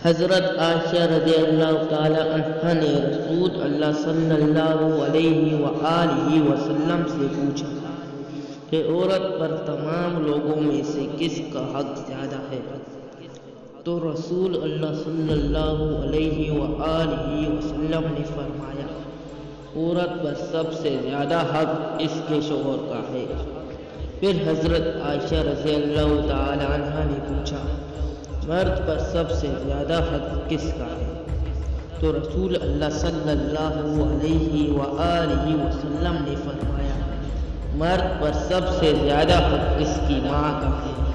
حضرت عائشہ رضی اللہ تعالی عنہ نے رسول اللہ صلی اللہ علیہ وآلہ وسلم سے پوچھا کہ عورت پر تمام لوگوں میں سے کس کا حق زیادہ ہے؟ تو رسول اللہ صلی اللہ علیہ وآلہ وسلم نے فرمایا، عورت پر سب سے زیادہ حق اس کے شوہر کا ہے۔ پھر حضرت عائشہ رضی اللہ تعالی عنہ نے پوچھا، مرد پر سب سے زیادہ حق کس کا ہے؟ تو رسول اللہ صلی اللہ علیہ وآلہ وسلم نے فرمایا، مرد پر سب سے زیادہ حق اس کی ماں کا ہے۔